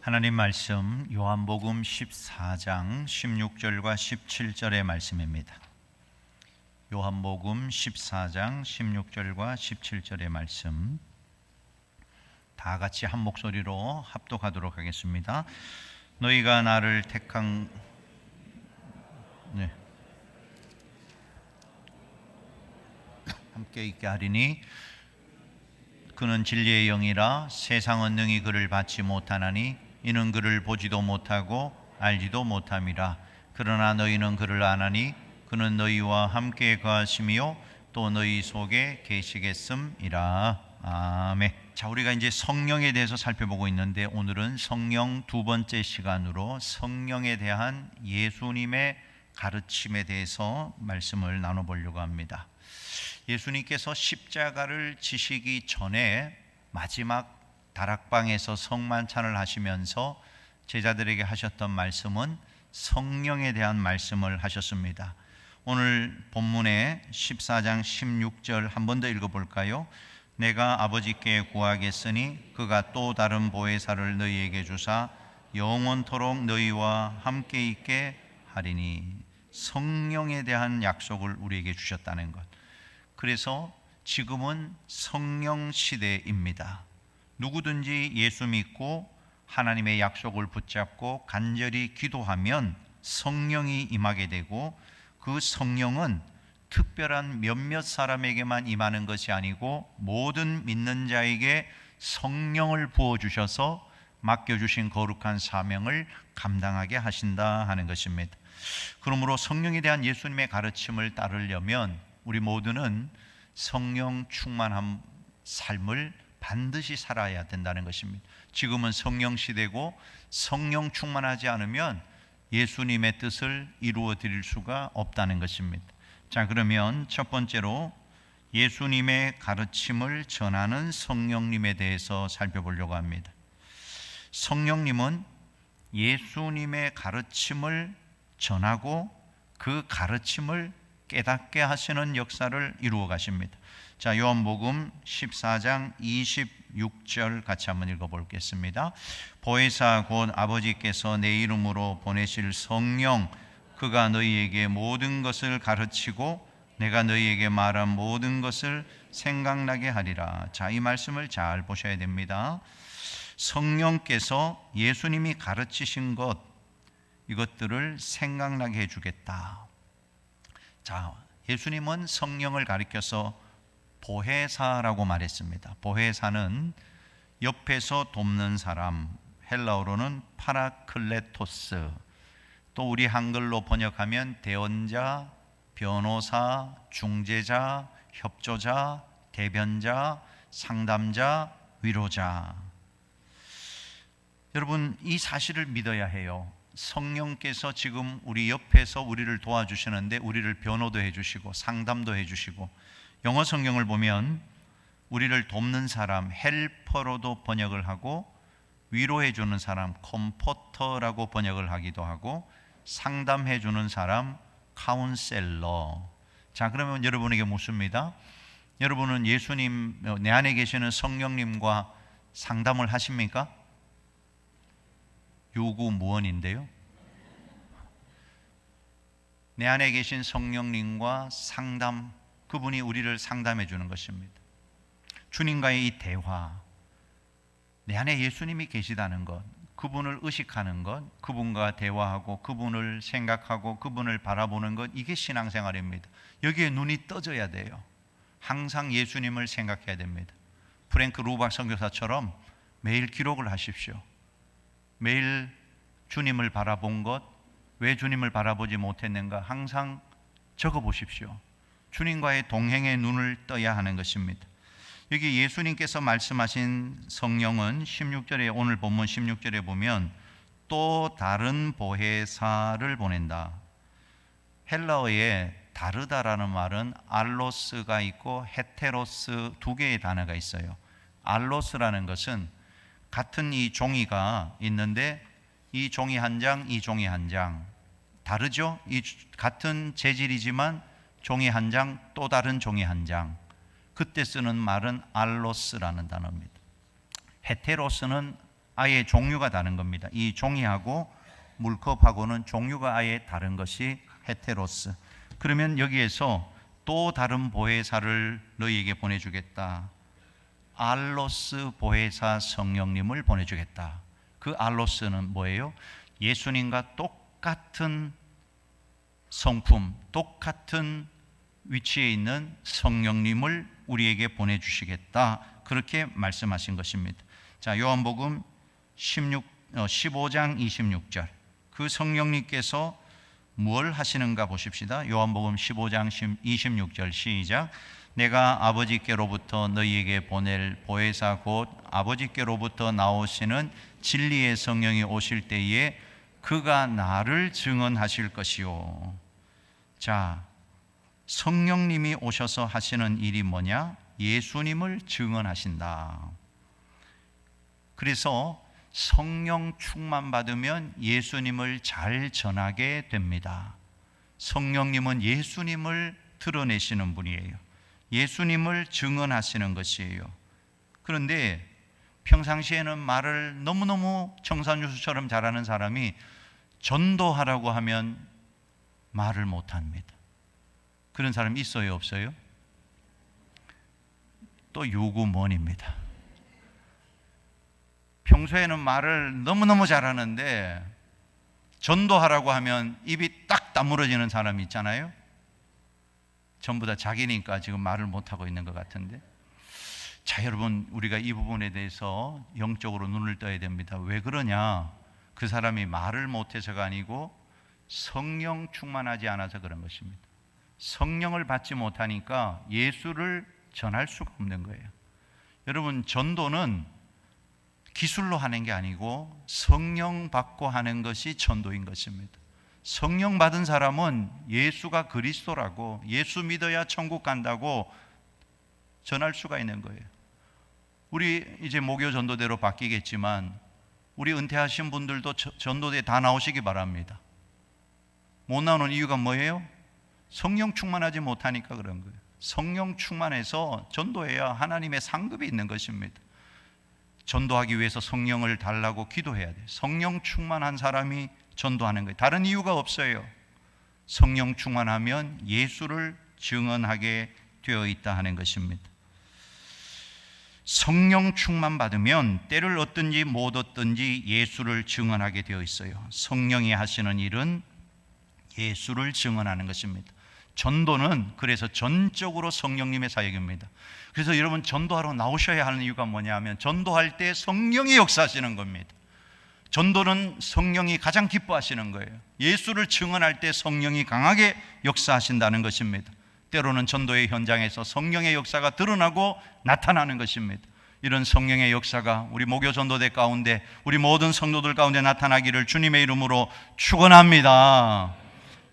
하나님 말씀 요한복음 14장 16절과 17절의 말씀입니다. 요한복음 14장 16절과 17절의 말씀 다 같이 한 목소리로 합독하도록 하겠습니다. 너희가 나를 택한 함께 있게 하리니 그는 진리의 영이라 세상은 능히 그를 받지 못하나니 이는 그를 보지도 못하고 알지도 못함이라. 그러나 너희는 그를 아나니 그는 너희와 함께 거하심이요 또 너희 속에 계시겠음이라. 아멘. 자, 우리가 이제 성령에 대해서 살펴보고 있는데 오늘은 성령 두 번째 시간으로 성령에 대한 예수님의 가르침에 대해서 말씀을 나눠보려고 합니다. 예수님께서 십자가를 지시기 전에 마지막 다락방에서 성만찬을 하시면서 제자들에게 하셨던 말씀은 성령에 대한 말씀을 하셨습니다. 오늘 본문의 14장 16절 한 번 더 읽어볼까요? 내가 아버지께 구하겠으니 그가 또 다른 보혜사를 너희에게 주사 영원토록 너희와 함께 있게 하리니. 성령에 대한 약속을 우리에게 주셨다는 것. 그래서 지금은 성령 시대입니다. 누구든지 예수 믿고 하나님의 약속을 붙잡고 간절히 기도하면 성령이 임하게 되고, 그 성령은 특별한 몇몇 사람에게만 임하는 것이 아니고 모든 믿는 자에게 성령을 부어주셔서 맡겨주신 거룩한 사명을 감당하게 하신다 하는 것입니다. 그러므로 성령에 대한 예수님의 가르침을 따르려면 우리 모두는 성령 충만한 삶을 반드시 살아야 된다는 것입니다. 지금은 성령 시대고 성령 충만하지 않으면 예수님의 뜻을 이루어 드릴 수가 없다는 것입니다. 자, 그러면 첫 번째로 예수님의 가르침을 전하는 성령님에 대해서 살펴보려고 합니다. 성령님은 예수님의 가르침을 전하고 그 가르침을 깨닫게 하시는 역사를 이루어 가십니다. 자, 요한복음 14장 26절 같이 한번 읽어보겠습니다. 보혜사 곧 아버지께서 내 이름으로 보내실 성령, 그가 너희에게 모든 것을 가르치고 내가 너희에게 말한 모든 것을 생각나게 하리라. 자, 이 말씀을 잘 보셔야 됩니다. 성령께서 예수님이 가르치신 것, 이것들을 생각나게 해주겠다. 자, 예수님은 성령을 가리켜서 보혜사라고 말했습니다. 보혜사는 옆에서 돕는 사람, 헬라어로는 파라클레토스, 또 우리 한글로 번역하면 대언자, 변호사, 중재자, 협조자, 대변자, 상담자, 위로자. 여러분, 이 사실을 믿어야 해요. 성령께서 지금 우리 옆에서 우리를 도와주시는데 우리를 변호도 해주시고 상담도 해주시고, 영어 성경을 보면 우리를 돕는 사람 헬퍼로도 번역을 하고, 위로해주는 사람 컴포터라고 번역을 하기도 하고, 상담해주는 사람 카운셀러. 자, 그러면 여러분에게 묻습니다. 여러분은 예수님, 내 안에 계시는 성령님과 상담을 하십니까? 유구무원인데요. 내 안에 계신 성령님과 상담, 그분이 우리를 상담해 주는 것입니다. 주님과의 이 대화, 내 안에 예수님이 계시다는 것, 그분을 의식하는 것, 그분과 대화하고 그분을 생각하고 그분을 바라보는 것, 이게 신앙생활입니다. 여기에 눈이 떠져야 돼요. 항상 예수님을 생각해야 됩니다. 프랭크 루박 선교사처럼 매일 기록을 하십시오. 매일 주님을 바라본 것, 왜 주님을 바라보지 못했는가 항상 적어보십시오. 주님과의 동행의 눈을 떠야 하는 것입니다. 여기 예수님께서 말씀하신 성령은 16절에, 오늘 본문 16절에 보면 또 다른 보혜사를 보낸다. 헬라어에 다르다라는 말은 알로스가 있고 헤테로스 두 개의 단어가 있어요. 알로스라는 것은 같은 이 종이가 있는데 이 종이 한 장, 이 종이 한 장, 다르죠? 이 같은 재질이지만 종이 한 장, 또 다른 종이 한 장. 그때 쓰는 말은 알로스라는 단어입니다. 헤테로스는 아예 종류가 다른 겁니다. 이 종이하고 물컵하고는 종류가 아예 다른 것이 헤테로스. 그러면 여기에서 또 다른 보혜사를 너희에게 보내주겠다. 알로스 보혜사 성령님을 보내주겠다. 그 알로스는 뭐예요? 예수님과 똑같은 성품, 똑같은 위치에 있는 성령님을 우리에게 보내주시겠다. 그렇게 말씀하신 것입니다. 자, 요한복음 15장 26절. 그 성령님께서 뭘 하시는가 보십시다. 요한복음 15장 26절 시작. 내가 아버지께로부터 너희에게 보낼 보혜사 곧 아버지께로부터 나오시는 진리의 성령이 오실 때에 그가 나를 증언하실 것이요. 자, 성령님이 오셔서 하시는 일이 뭐냐? 예수님을 증언하신다. 그래서 성령 충만 받으면 예수님을 잘 전하게 됩니다. 성령님은 예수님을 드러내시는 분이에요. 예수님을 증언하시는 것이에요. 그런데 평상시에는 말을 너무너무 청산유수처럼 잘하는 사람이 전도하라고 하면 말을 못합니다. 그런 사람 있어요, 없어요? 또 유구먼입니다. 평소에는 말을 너무너무 잘하는데 전도하라고 하면 입이 딱 다물어지는 사람이 있잖아요. 전부 다 자기니까 지금 말을 못하고 있는 것 같은데. 자, 여러분, 우리가 이 부분에 대해서 영적으로 눈을 떠야 됩니다. 왜 그러냐? 그 사람이 말을 못해서가 아니고 성령 충만하지 않아서 그런 것입니다. 성령을 받지 못하니까 예수를 전할 수가 없는 거예요. 여러분, 전도는 기술로 하는 게 아니고 성령 받고 하는 것이 전도인 것입니다. 성령 받은 사람은 예수가 그리스도라고, 예수 믿어야 천국 간다고 전할 수가 있는 거예요. 우리 이제 목요 전도대로 바뀌겠지만 우리 은퇴하신 분들도 전도대에 다 나오시기 바랍니다. 못 나오는 이유가 뭐예요? 성령 충만하지 못하니까 그런 거예요. 성령 충만해서 전도해야 하나님의 상급이 있는 것입니다. 전도하기 위해서 성령을 달라고 기도해야 돼요. 성령 충만한 사람이 전도하는 거예요. 다른 이유가 없어요. 성령 충만하면 예수를 증언하게 되어 있다 하는 것입니다. 성령 충만 받으면 때를 얻든지 못 얻든지 예수를 증언하게 되어 있어요. 성령이 하시는 일은 예수를 증언하는 것입니다. 전도는 그래서 전적으로 성령님의 사역입니다. 그래서 여러분, 전도하러 나오셔야 하는 이유가 뭐냐면 전도할 때 성령이 역사하시는 겁니다. 전도는 성령이 가장 기뻐하시는 거예요. 예수를 증언할 때 성령이 강하게 역사하신다는 것입니다. 때로는 전도의 현장에서 성령의 역사가 드러나고 나타나는 것입니다. 이런 성령의 역사가 우리 목요 전도대 가운데 우리 모든 성도들 가운데 나타나기를 주님의 이름으로 축원합니다.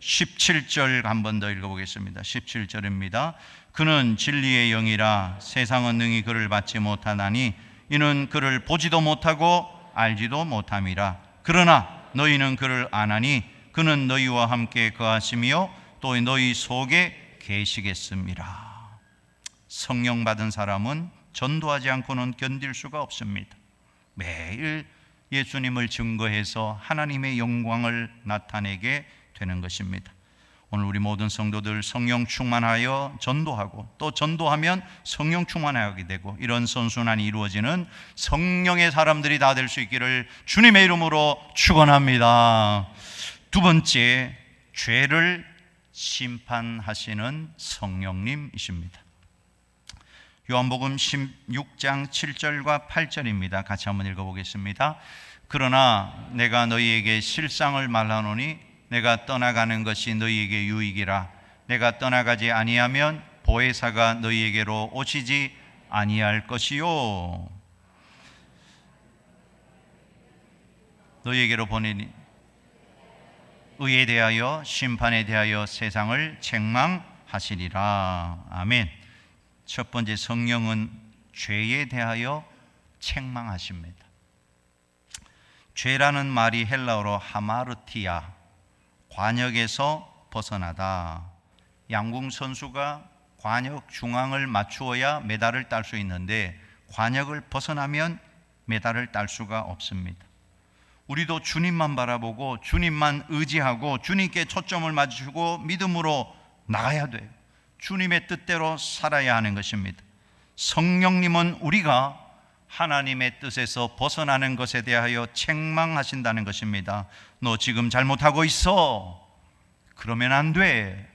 17절 한 번 더 읽어보겠습니다. 17절입니다. 그는 진리의 영이라 세상은 능히 그를 받지 못하나니 이는 그를 보지도 못하고 알지도 못함이라. 그러나 너희는 그를 아나니 그는 너희와 함께 거하시며 또 너희 속에 계시겠습니다. 성령 받은 사람은 전도하지 않고는 견딜 수가 없습니다. 매일 예수님을 증거해서 하나님의 영광을 나타내게 되는 것입니다. 오늘 우리 모든 성도들 성령 충만하여 전도하고 또 전도하면 성령 충만하게 되고 이런 선순환이 이루어지는 성령의 사람들이 다 될 수 있기를 주님의 이름으로 축원합니다. 두 번째, 죄를 심판하시는 성령님이십니다. 요한복음 16장 7절과 8절입니다. 같이 한번 읽어보겠습니다. 그러나 내가 너희에게 실상을 말하노니 내가 떠나가는 것이 너희에게 유익이라. 내가 떠나가지 아니하면 보혜사가 너희에게로 오시지 아니할 것이요. 너희에게로 보내니 의에 대하여 심판에 대하여 세상을 책망하시리라. 아멘. 첫 번째, 성령은 죄에 대하여 책망하십니다. 죄라는 말이 헬라어로 하마르티아, 관역에서 벗어나다. 양궁 선수가 관역 중앙을 맞추어야 메달을 딸 수 있는데 관역을 벗어나면 메달을 딸 수가 없습니다. 우리도 주님만 바라보고 주님만 의지하고 주님께 초점을 맞추고 믿음으로 나가야 돼요. 주님의 뜻대로 살아야 하는 것입니다. 성령님은 우리가 하나님의 뜻에서 벗어나는 것에 대하여 책망하신다는 것입니다. 너 지금 잘못하고 있어. 그러면 안 돼.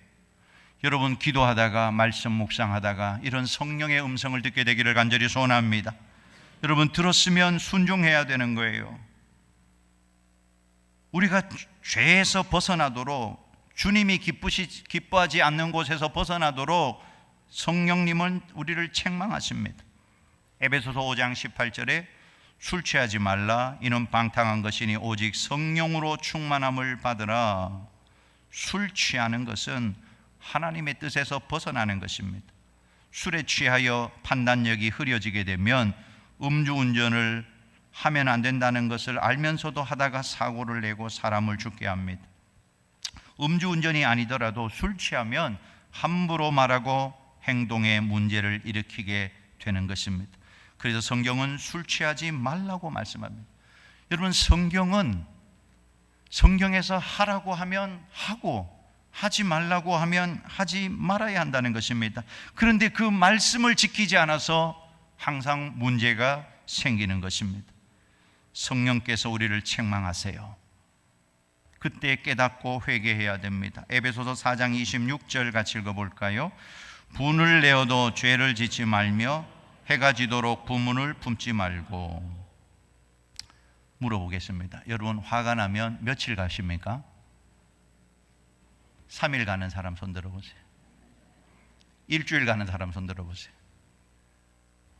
여러분, 기도하다가 말씀 묵상하다가 이런 성령의 음성을 듣게 되기를 간절히 소원합니다. 여러분, 들었으면 순종해야 되는 거예요. 우리가 죄에서 벗어나도록, 주님이 기뻐하지 않는 곳에서 벗어나도록 성령님은 우리를 책망하십니다. 에베소서 5장 18절에 술 취하지 말라. 이는 방탕한 것이니 오직 성령으로 충만함을 받으라. 술 취하는 것은 하나님의 뜻에서 벗어나는 것입니다. 술에 취하여 판단력이 흐려지게 되면 음주운전을 하면 안 된다는 것을 알면서도 하다가 사고를 내고 사람을 죽게 합니다. 음주운전이 아니더라도 술 취하면 함부로 말하고 행동에 문제를 일으키게 되는 것입니다. 그래서 성경은 술 취하지 말라고 말씀합니다. 여러분, 성경에서 하라고 하면 하고 하지 말라고 하면 하지 말아야 한다는 것입니다. 그런데 그 말씀을 지키지 않아서 항상 문제가 생기는 것입니다. 성령께서 우리를 책망하세요. 그때 깨닫고 회개해야 됩니다. 에베소서 4장 26절 같이 읽어볼까요? 분을 내어도 죄를 짓지 말며 해가 지도록 부문을 품지 말고. 물어보겠습니다. 여러분, 화가 나면 며칠 가십니까? 3일 가는 사람 손 들어보세요. 일주일 가는 사람 손 들어보세요.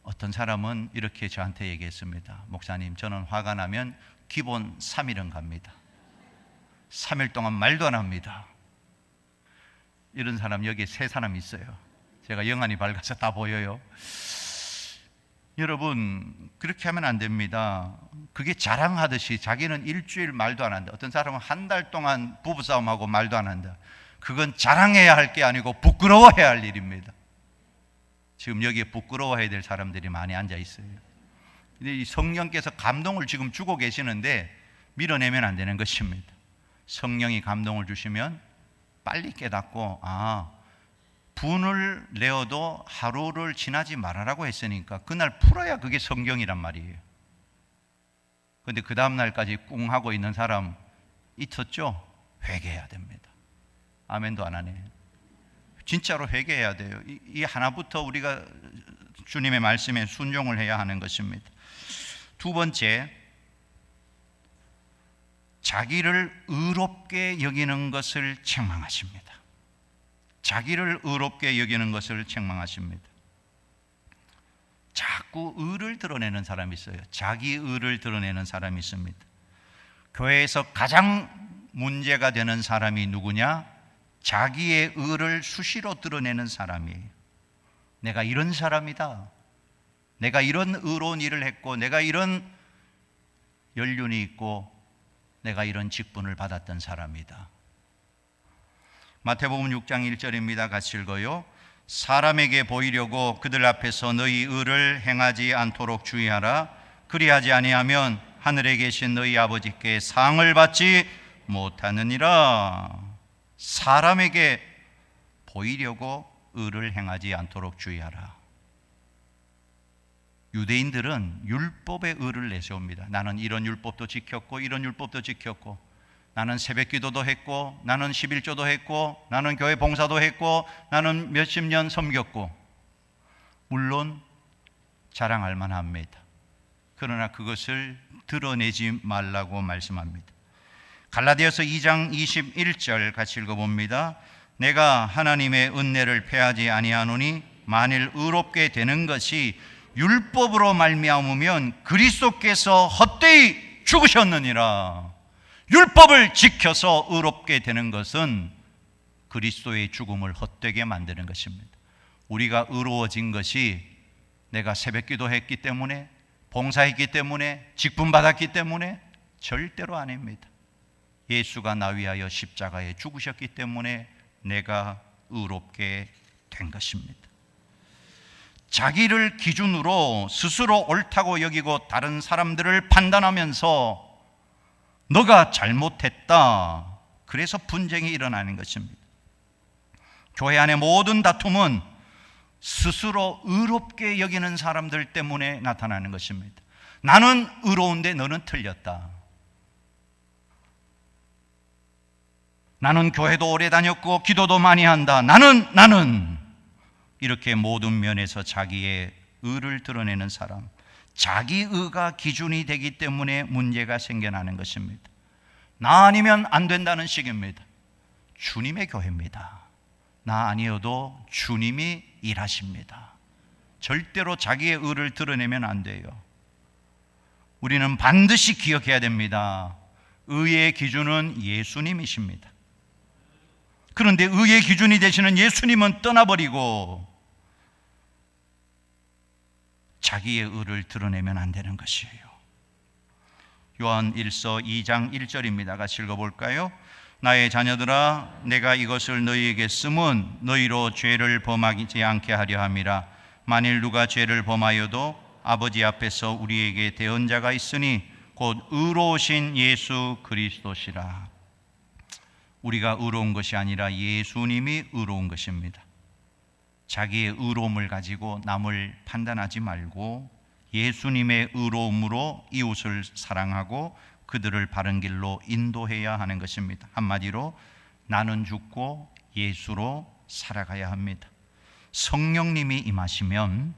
어떤 사람은 이렇게 저한테 얘기했습니다. 목사님, 저는 화가 나면 기본 3일은 갑니다. 3일 동안 말도 안 합니다. 이런 사람 여기 3사람 있어요. 제가 영안이 밝아서 다 보여요. 여러분, 그렇게 하면 안 됩니다. 그게 자랑하듯이 자기는 일주일 말도 안 한다. 어떤 사람은 한 달 동안 부부싸움하고 말도 안 한다. 그건 자랑해야 할 게 아니고 부끄러워해야 할 일입니다. 지금 여기에 부끄러워해야 될 사람들이 많이 앉아 있어요. 근데 이 성령께서 감동을 지금 주고 계시는데 밀어내면 안 되는 것입니다. 성령이 감동을 주시면 빨리 깨닫고, 분을 내어도 하루를 지나지 말아라고 했으니까 그날 풀어야 그게 성경이란 말이에요. 그런데 그 다음 날까지 꿍 하고 있는 사람 있었죠? 회개해야 됩니다. 아멘도 안 하네. 진짜로 회개해야 돼요. 이 하나부터 우리가 주님의 말씀에 순종을 해야 하는 것입니다. 두 번째, 자기를 의롭게 여기는 것을 책망하십니다. 자기를 의롭게 여기는 것을 책망하십니다. 자꾸 의를 드러내는 사람이 있어요. 자기 의를 드러내는 사람이 있습니다. 교회에서 가장 문제가 되는 사람이 누구냐? 자기의 의를 수시로 드러내는 사람이에요. 내가 이런 사람이다. 내가 이런 의로운 일을 했고, 내가 이런 연륜이 있고, 내가 이런 직분을 받았던 사람이다. 마태복음 6장 1절입니다. 같이 읽어요. 사람에게 보이려고 그들 앞에서 너희 의를 행하지 않도록 주의하라. 그리하지 아니하면 하늘에 계신 너희 아버지께 상을 받지 못하느니라. 사람에게 보이려고 의를 행하지 않도록 주의하라. 유대인들은 율법의 의를 내세웁니다. 나는 이런 율법도 지켰고 이런 율법도 지켰고, 나는 새벽기도도 했고, 나는 11조도 했고, 나는 교회 봉사도 했고, 나는 몇십 년 섬겼고. 물론 자랑할 만합니다. 그러나 그것을 드러내지 말라고 말씀합니다. 갈라디아서 2장 21절 같이 읽어봅니다. 내가 하나님의 은혜를 패하지 아니하노니 만일 의롭게 되는 것이 율법으로 말미암으면 그리스도께서 헛되이 죽으셨느니라. 율법을 지켜서 의롭게 되는 것은 그리스도의 죽음을 헛되게 만드는 것입니다. 우리가 의로워진 것이 내가 새벽기도 했기 때문에, 봉사했기 때문에, 직분 받았기 때문에 절대로 아닙니다. 예수가 나 위하여 십자가에 죽으셨기 때문에 내가 의롭게 된 것입니다. 자기를 기준으로 스스로 옳다고 여기고 다른 사람들을 판단하면서 너가 잘못했다, 그래서 분쟁이 일어나는 것입니다. 교회 안의 모든 다툼은 스스로 의롭게 여기는 사람들 때문에 나타나는 것입니다. 나는 의로운데 너는 틀렸다. 나는 교회도 오래 다녔고 기도도 많이 한다. 나는 이렇게 모든 면에서 자기의 의를 드러내는 사람, 자기 의가 기준이 되기 때문에 문제가 생겨나는 것입니다. 나 아니면 안 된다는 식입니다. 주님의 교회입니다. 나 아니어도 주님이 일하십니다. 절대로 자기의 의를 드러내면 안 돼요. 우리는 반드시 기억해야 됩니다. 의의 기준은 예수님이십니다. 그런데 의의 기준이 되시는 예수님은 떠나버리고 자기의 의를 드러내면 안 되는 것이에요. 요한 1서 2장 1절입니다. 같이 읽어볼까요? 나의 자녀들아, 내가 이것을 너희에게 쓰면 너희로 죄를 범하지 않게 하려 함이라. 만일 누가 죄를 범하여도 아버지 앞에서 우리에게 대언자가 있으니 곧 의로우신 예수 그리스도시라. 우리가 의로운 것이 아니라 예수님이 의로운 것입니다. 자기의 의로움을 가지고 남을 판단하지 말고 예수님의 의로움으로 이웃을 사랑하고 그들을 바른 길로 인도해야 하는 것입니다. 한마디로 나는 죽고 예수로 살아가야 합니다. 성령님이 임하시면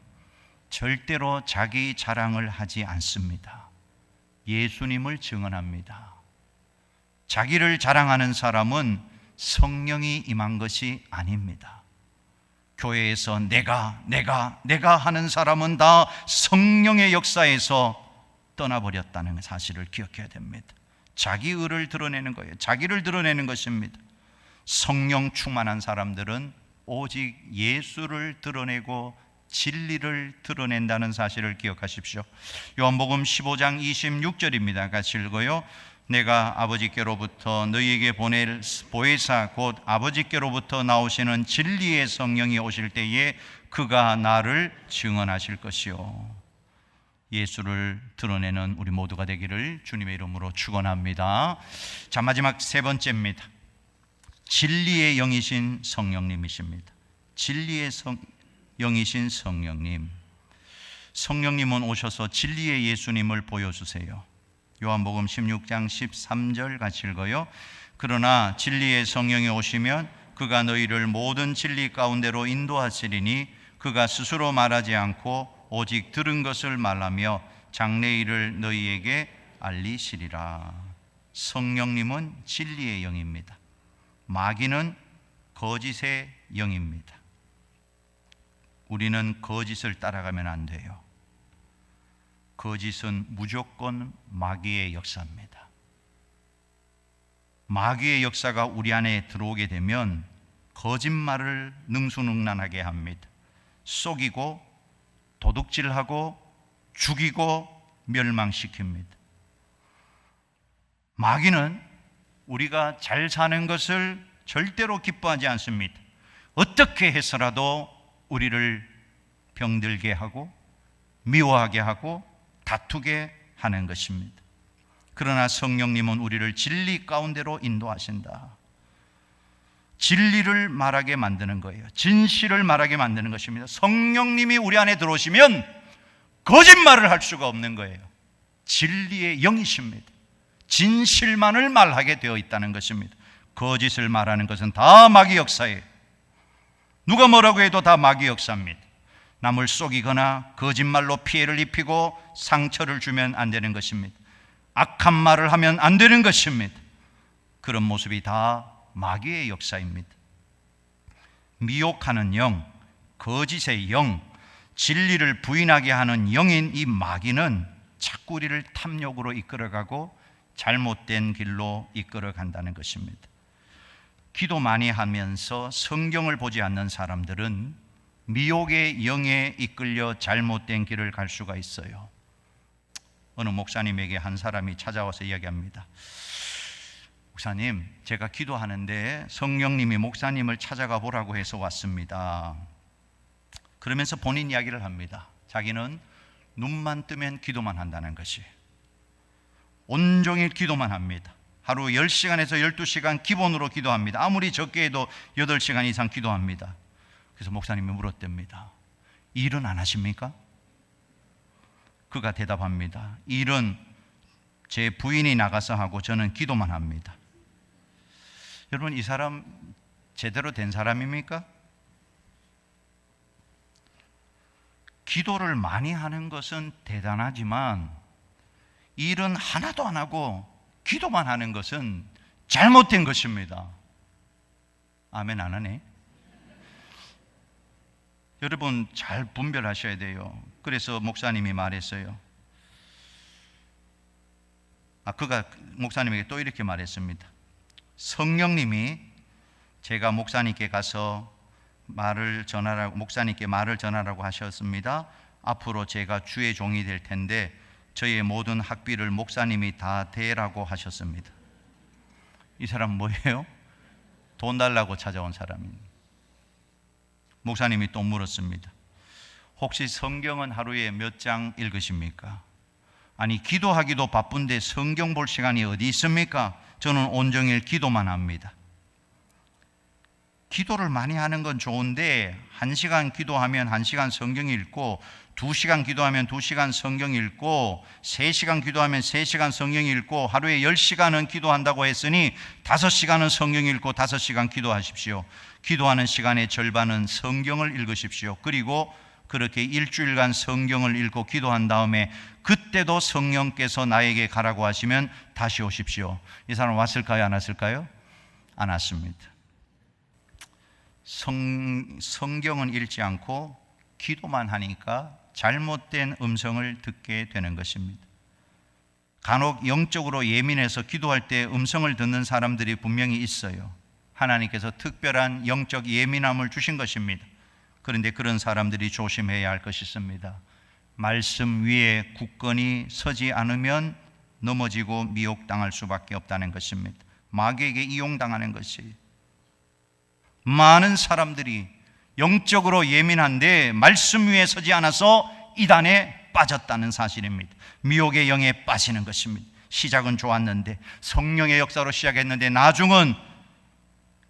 절대로 자기 자랑을 하지 않습니다. 예수님을 증언합니다. 자기를 자랑하는 사람은 성령이 임한 것이 아닙니다. 교회에서 내가 하는 사람은 다 성령의 역사에서 떠나버렸다는 사실을 기억해야 됩니다. 자기 의를 드러내는 거예요. 자기를 드러내는 것입니다. 성령 충만한 사람들은 오직 예수를 드러내고 진리를 드러낸다는 사실을 기억하십시오. 요한복음 15장 26절입니다. 같이 읽어요. 내가 아버지께로부터 너희에게 보낼 보혜사 곧 아버지께로부터 나오시는 진리의 성령이 오실 때에 그가 나를 증언하실 것이요. 예수를 드러내는 우리 모두가 되기를 주님의 이름으로 축원합니다. 자, 마지막 세 번째입니다. 진리의 영이신 성령님이십니다. 진리의 영이신 성령님. 성령님은 오셔서 진리의 예수님을 보여주세요. 요한복음 16장 13절 같이 읽어요. 그러나 진리의 성령이 오시면 그가 너희를 모든 진리 가운데로 인도하시리니 그가 스스로 말하지 않고 오직 들은 것을 말하며 장래일을 너희에게 알리시리라. 성령님은 진리의 영입니다. 마귀는 거짓의 영입니다. 우리는 거짓을 따라가면 안 돼요. 거짓은 무조건 마귀의 역사입니다. 마귀의 역사가 우리 안에 들어오게 되면 거짓말을 능수능란하게 합니다. 속이고 도둑질하고 죽이고 멸망시킵니다. 마귀는 우리가 잘 사는 것을 절대로 기뻐하지 않습니다. 어떻게 해서라도 우리를 병들게 하고 미워하게 하고 다투게 하는 것입니다. 그러나 성령님은 우리를 진리 가운데로 인도하신다. 진리를 말하게 만드는 거예요. 진실을 말하게 만드는 것입니다. 성령님이 우리 안에 들어오시면 거짓말을 할 수가 없는 거예요. 진리의 영이십니다. 진실만을 말하게 되어 있다는 것입니다. 거짓을 말하는 것은 다 마귀 역사예요. 누가 뭐라고 해도 다 마귀 역사입니다. 남을 속이거나 거짓말로 피해를 입히고 상처를 주면 안 되는 것입니다. 악한 말을 하면 안 되는 것입니다. 그런 모습이 다 마귀의 역사입니다. 미혹하는 영, 거짓의 영, 진리를 부인하게 하는 영인 이 마귀는 자꾸 우리를 탐욕으로 이끌어가고 잘못된 길로 이끌어간다는 것입니다. 기도 많이 하면서 성경을 보지 않는 사람들은 미혹의 영에 이끌려 잘못된 길을 갈 수가 있어요. 어느 목사님에게 한 사람이 찾아와서 이야기합니다. 목사님, 제가 기도하는데 성령님이 목사님을 찾아가 보라고 해서 왔습니다. 그러면서 본인 이야기를 합니다. 자기는 눈만 뜨면 기도만 한다는 것이, 온종일 기도만 합니다. 하루 10시간에서 12시간 기본으로 기도합니다. 아무리 적게 해도 8시간 이상 기도합니다. 그래서 목사님이 물었답니다. 일은 안 하십니까? 그가 대답합니다. 일은 제 부인이 나가서 하고 저는 기도만 합니다. 여러분, 이 사람 제대로 된 사람입니까? 기도를 많이 하는 것은 대단하지만 일은 하나도 안 하고 기도만 하는 것은 잘못된 것입니다. 아멘 안 하네? 여러분 잘 분별하셔야 돼요. 그래서 목사님이 말했어요. 그가 목사님에게 또 이렇게 말했습니다. 성령님이 제가 목사님께 가서 목사님께 말을 전하라고 하셨습니다. 앞으로 제가 주의 종이 될 텐데 저의 모든 학비를 목사님이 다 대라고 하셨습니다. 이 사람 뭐예요? 돈 달라고 찾아온 사람입니다. 목사님이 또 물었습니다. 혹시 성경은 하루에 몇 장 읽으십니까? 아니, 기도하기도 바쁜데 성경 볼 시간이 어디 있습니까? 저는 온종일 기도만 합니다. 기도를 많이 하는 건 좋은데 1시간 기도하면 1시간 성경 읽고 2시간 기도하면 2시간 성경 읽고 3시간 기도하면 3시간 성경 읽고 하루에 10시간은 기도한다고 했으니 5시간은 성경 읽고 5시간 기도하십시오. 기도하는 시간의 절반은 성경을 읽으십시오. 그리고 그렇게 일주일간 성경을 읽고 기도한 다음에 그때도 성령께서 나에게 가라고 하시면 다시 오십시오. 이 사람 왔을까요? 안 왔을까요? 안 왔습니다. 성경은 읽지 않고 기도만 하니까 잘못된 음성을 듣게 되는 것입니다. 간혹 영적으로 예민해서 기도할 때 음성을 듣는 사람들이 분명히 있어요. 하나님께서 특별한 영적 예민함을 주신 것입니다. 그런데 그런 사람들이 조심해야 할 것이 있습니다. 말씀 위에 굳건히 서지 않으면 넘어지고 미혹당할 수밖에 없다는 것입니다. 마귀에게 이용당하는 것이, 많은 사람들이 영적으로 예민한데 말씀 위에 서지 않아서 이단에 빠졌다는 사실입니다. 미혹의 영에 빠지는 것입니다. 시작은 좋았는데, 성령의 역사로 시작했는데 나중은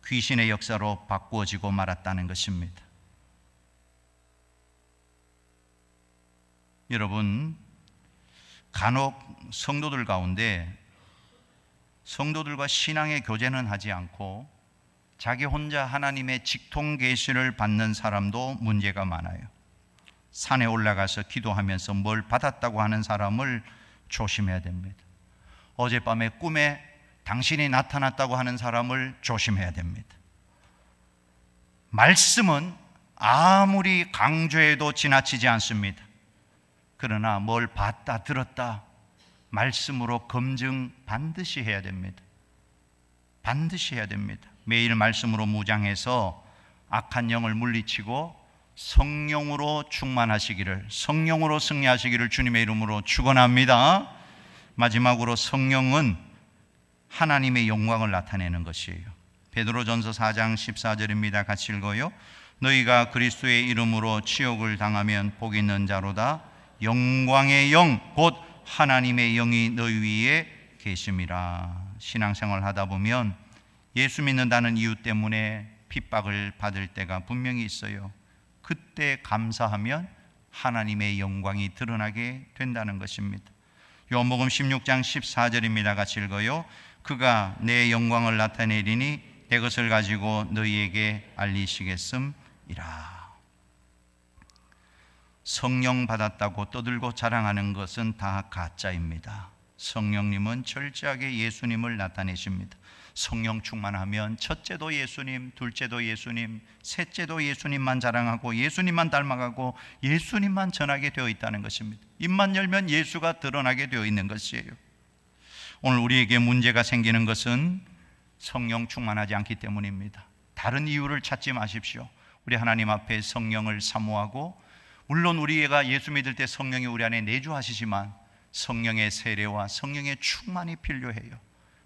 귀신의 역사로 바꾸어지고 말았다는 것입니다. 여러분, 간혹 성도들 가운데 성도들과 신앙의 교제는 하지 않고 자기 혼자 하나님의 직통 계시를 받는 사람도 문제가 많아요. 산에 올라가서 기도하면서 뭘 받았다고 하는 사람을 조심해야 됩니다. 어젯밤에 꿈에 당신이 나타났다고 하는 사람을 조심해야 됩니다. 말씀은 아무리 강조해도 지나치지 않습니다. 그러나 뭘 봤다 들었다 말씀으로 검증 반드시 해야 됩니다. 반드시 해야 됩니다. 매일 말씀으로 무장해서 악한 영을 물리치고 성령으로 충만하시기를, 성령으로 승리하시기를 주님의 이름으로 축원합니다. 마지막으로 성령은 하나님의 영광을 나타내는 것이에요. 베드로전서 4장 14절입니다. 같이 읽어요. 너희가 그리스도의 이름으로 치욕을 당하면 복 있는 자로다. 영광의 영 곧 하나님의 영이 너희 위에 계심이라. 신앙생활 하다 보면 예수 믿는다는 이유 때문에 핍박을 받을 때가 분명히 있어요. 그때 감사하면 하나님의 영광이 드러나게 된다는 것입니다. 요한복음 16장 14절입니다. 같이 읽어요. 그가 내 영광을 나타내리니 내 것을 가지고 너희에게 알리시겠음이라. 성령 받았다고 떠들고 자랑하는 것은 다 가짜입니다. 성령님은 철저하게 예수님을 나타내십니다. 성령 충만하면 첫째도 예수님, 둘째도 예수님, 셋째도 예수님만 자랑하고 예수님만 닮아가고 예수님만 전하게 되어 있다는 것입니다. 입만 열면 예수가 드러나게 되어 있는 것이에요. 오늘 우리에게 문제가 생기는 것은 성령 충만하지 않기 때문입니다. 다른 이유를 찾지 마십시오. 우리 하나님 앞에 성령을 사모하고, 물론 우리가 예수 믿을 때 성령이 우리 안에 내주하시지만 성령의 세례와 성령의 충만이 필요해요.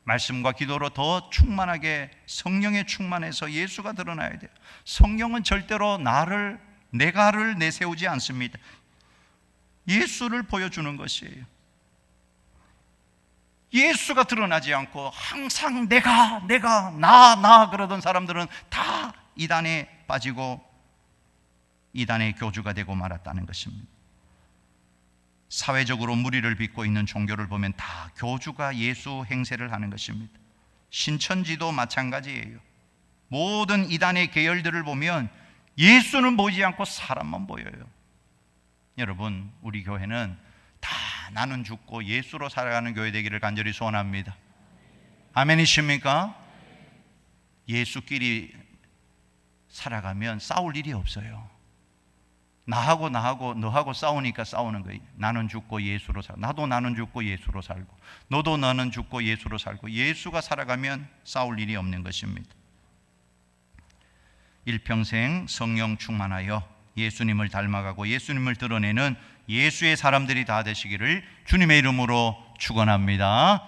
말씀과 기도로 더 충만하게 성령에 충만해서 예수가 드러나야 돼요. 성령은 절대로 나를 내가를 내세우지 않습니다. 예수를 보여주는 것이에요. 예수가 드러나지 않고 항상 내가 나 그러던 사람들은 다 이단에 빠지고 이단의 교주가 되고 말았다는 것입니다. 사회적으로 무리를 빚고 있는 종교를 보면 다 교주가 예수 행세를 하는 것입니다. 신천지도 마찬가지예요. 모든 이단의 계열들을 보면 예수는 보이지 않고 사람만 보여요. 여러분, 우리 교회는 다 나는 죽고 예수로 살아가는 교회 되기를 간절히 소원합니다. 아멘이십니까? 예수끼리 살아가면 싸울 일이 없어요. 나하고 너하고 싸우니까 싸우는 거예요. 나는 죽고 예수로 살고, 나는 죽고 예수로 살고, 너도 나는 죽고 예수로 살고, 예수가 살아가면 싸울 일이 없는 것입니다. 일평생 성령 충만하여 예수님을 닮아가고 예수님을 드러내는 예수의 사람들이 다 되시기를 주님의 이름으로 축원합니다.